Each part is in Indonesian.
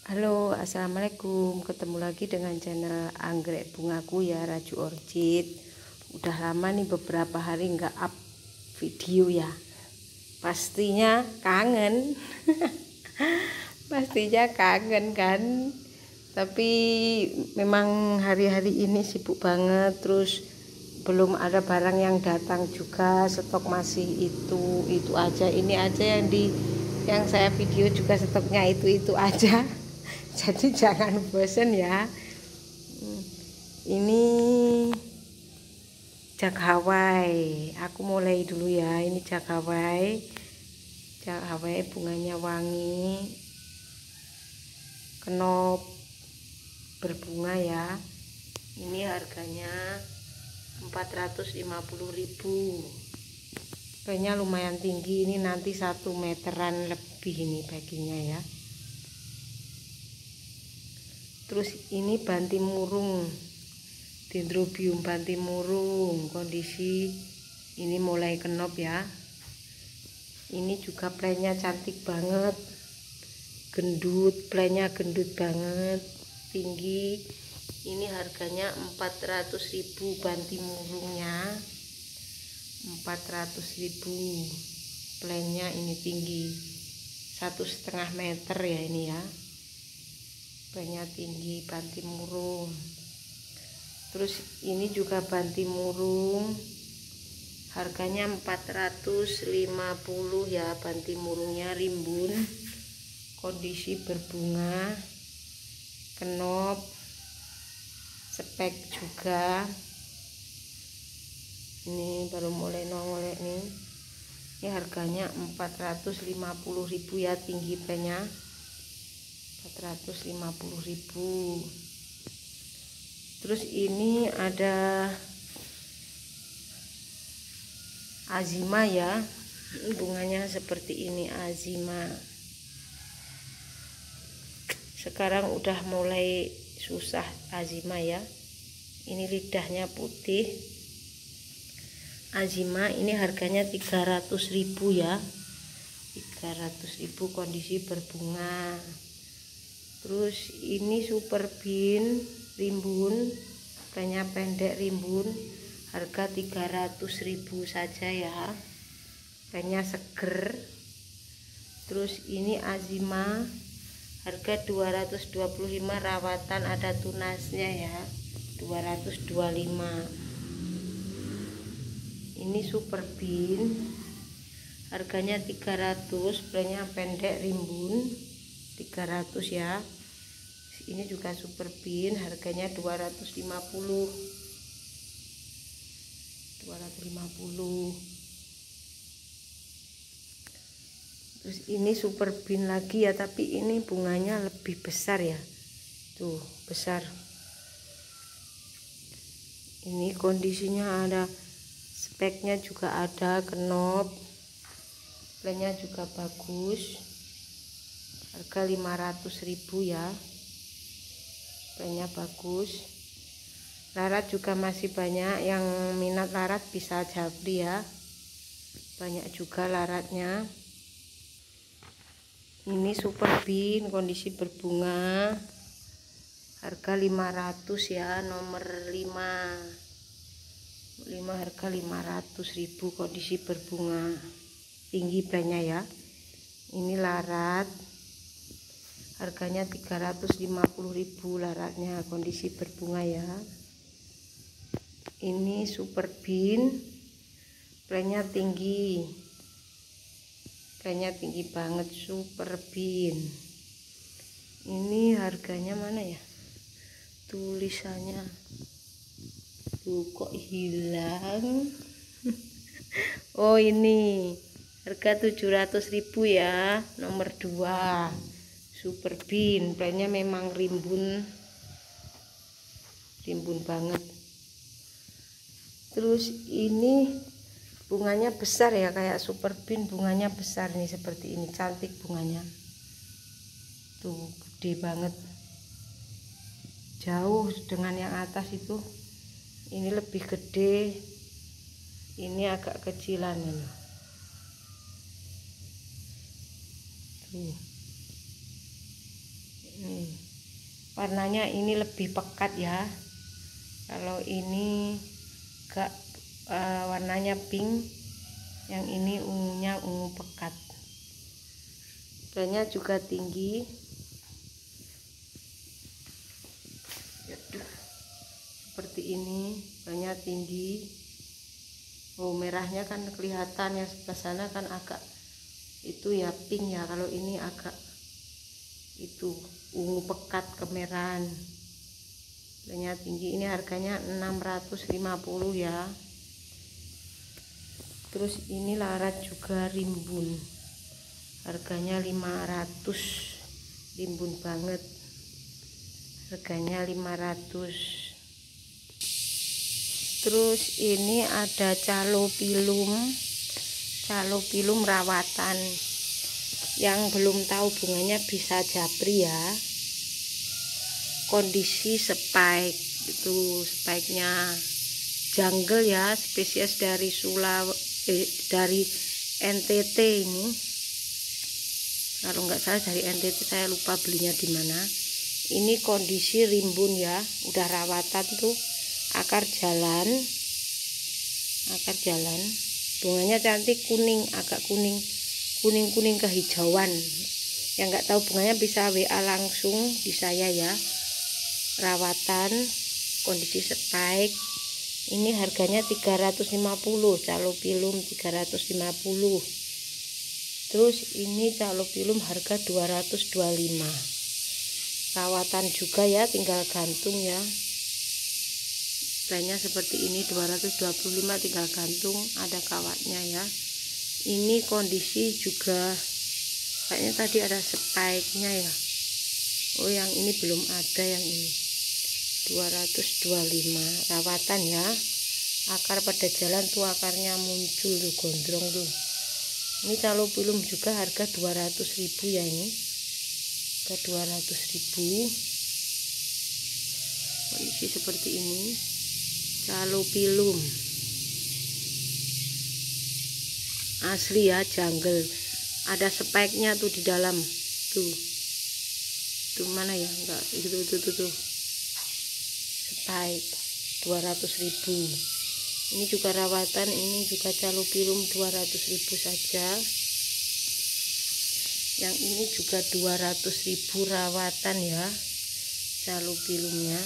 Halo, assalamualaikum. Ketemu lagi dengan channel Anggrek Bungaku ya, Raju Orchid. Udah lama nih, beberapa hari nggak up video ya. Pastinya kangen. Pastinya kangen kan. Tapi memang hari-hari ini sibuk banget. Terus belum ada barang yang datang juga. Stok masih itu aja. Ini aja yang saya video juga stoknya itu aja. Jadi jangan bosen ya. Ini jak Hawaii. Aku mulai dulu ya. Ini jak Hawaii. Jak Hawaii bunganya wangi, kenop berbunga ya. Ini harganya 450.000. Kayaknya lumayan tinggi. Ini nanti 1 meteran lebih ini baginya ya. Terus ini bantimurung, dendrobium bantimurung, kondisi ini mulai kenop ya. Ini juga plenya cantik banget, gendut, plenya gendut banget, tinggi. Ini harganya 400.000 bantimurungnya, 400.000. Plenya ini tinggi, 1,5 meter ya ini ya. Banyak tinggi bantimurung. Terus ini juga bantimurung, harganya 450 ya. Bantimurungnya rimbun, kondisi berbunga, kenop, spek juga. Ini baru mulai nongol nih. Ini harganya 450.000 ya, tinggi plenya 450.000. Terus ini ada azima ya, bunganya seperti ini azima. Sekarang udah mulai susah azima ya. Ini lidahnya putih. Azima ini harganya 300.000 ya. 300.000, kondisi berbunga. Terus ini super bean rimbun, plenya pendek rimbun, harga 300.000 saja ya. Plenya seger. Terus ini azima, harga 225, rawatan ada tunasnya ya, 225. Ini super bean, harganya 300, plenya pendek rimbun, 300 ya. Ini juga super bean, harganya 250. Terus ini super bean lagi ya, tapi ini bunganya lebih besar ya. Tuh, besar. Ini kondisinya ada, speknya juga ada, kenop, plenya juga bagus. Harga 500.000 ya. Plenya bagus. Larat juga masih banyak, yang minat larat bisa japri ya. Banyak juga laratnya. Ini super bean, kondisi berbunga. Harga 500 ya, nomor 5. Harga 500.000, kondisi berbunga. Tinggi plenya ya. Ini larat. Harganya 350.000 laratnya, kondisi berbunga ya. Ini super bean, plenya tinggi. Plenya tinggi banget, super bean. Ini harganya mana ya? Tulisannya. Tuh kok hilang. Oh, ini harga 700.000 ya, nomor 2. Super bean, plenya memang rimbun banget. Terus ini bunganya besar ya, kayak super bean, bunganya besar nih seperti ini, cantik bunganya. Tuh, gede banget. Jauh dengan yang atas itu. Ini lebih gede. Ini agak kecilan ini. Tuh. Warnanya ini lebih pekat ya. Kalau ini gak warnanya pink, yang ini ungunya ungu pekat. Banyak juga tinggi. Seperti ini, banyak tinggi. Oh, merahnya kan kelihatan, yang sebelah sana kan agak itu ya pink ya. Kalau ini agak itu ungu pekat kemerahan. Banyak tinggi. Ini harganya 650 ya. Terus ini larat juga rimbun, harganya 500, rimbun banget, harganya 500. Terus ini ada calo pilum rawatan. Yang belum tahu bunganya bisa japri ya. Kondisi spike, itu spike-nya jungle ya, spesies dari dari NTT ini. Kalau nggak salah dari NTT, saya lupa belinya di mana. Ini kondisi rimbun ya, udah rawatan tuh, akar jalan, bunganya cantik, kuning, agak kuning kehijauan. Yang nggak tahu bunganya bisa WA langsung di saya ya. Rawatan, kondisi spike. Ini harganya 350, calo pilum 350. Terus ini calo pilum harga 225. Rawatan juga ya, tinggal gantung ya. Lainnya seperti ini 225, tinggal gantung, ada kawatnya ya. Ini kondisi juga kayaknya tadi ada spike-nya ya. Oh, yang ini belum ada, yang ini 225 rawatan ya. Akar pada jalan tuh, akarnya muncul tuh, gondrong tuh. Ini calo pilum juga harga 200.000 ya, ini harga 200.000. Kondisi seperti ini calo pilum asli ya, jungle. Ada spike-nya tuh di dalam tuh mana ya, enggak itu tuh spike 200.000. Ini juga rawatan, ini juga calo pilum 200.000 saja. Yang ini juga 200.000 rawatan ya, calo pilumnya.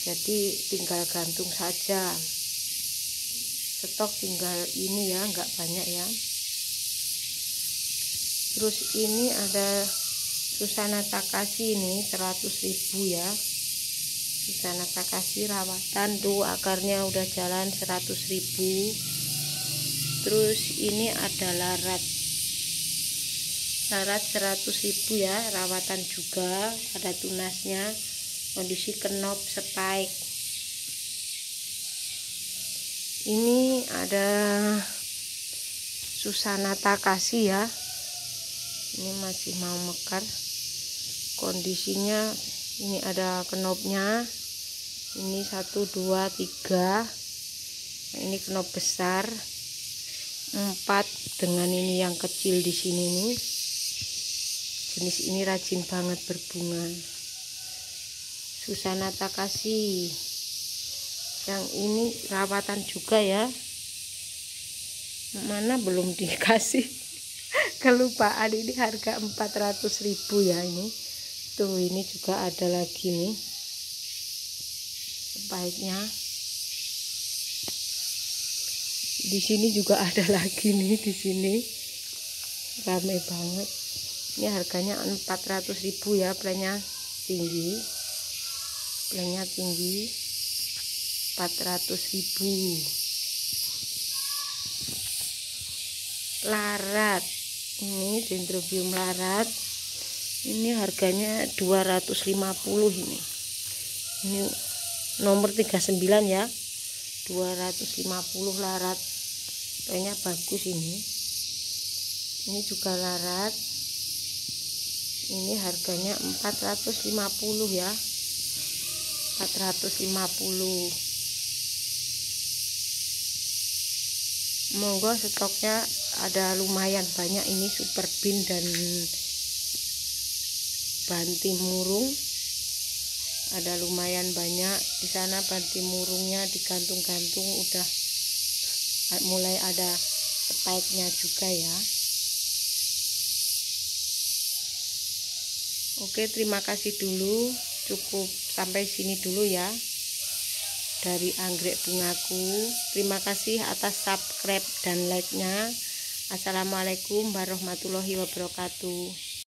Jadi tinggal gantung saja. Stok tinggal ini ya, enggak banyak ya. Terus ini ada Susana Takashi, ini 100.000 ya. Susana Takashi rawatan tuh, akarnya udah jalan 100.000. Terus ini ada larat 100.000 ya, rawatan juga, ada tunasnya, kondisi kenop spike. Ini ada Susana Takashi ya, ini masih mau mekar. Kondisinya ini ada kenopnya, ini 1 2 3. Nah, ini kenop besar 4 dengan ini yang kecil di sini nih. Jenis ini rajin banget berbunga. Susana Takashi. Yang ini rawatan juga ya. Mana belum dikasih. Kelupaan, ini harga 400.000 ya ini. Tuh, ini juga ada lagi nih spike-nya. Di sini juga ada lagi nih, di sini rame banget. Ini harganya 400.000 ya, plannya tinggi. Plannya tinggi 400.000. Larat. Ini dendrobium larat. Ini harganya 250 ini. Ini nomor 39 ya. 250 larat. Kayaknya bagus ini. Ini juga larat. Ini harganya 450 ya. 450. Monggo, stoknya ada lumayan banyak ini, super bin dan banti murung. Ada lumayan banyak di sana banti murungnya, digantung-gantung, udah mulai ada spike-nya juga ya. Oke, terima kasih dulu, cukup sampai sini dulu ya dari anggrek bungaku. Terima kasih atas subscribe dan like-nya. Assalamualaikum warahmatullahi wabarakatuh.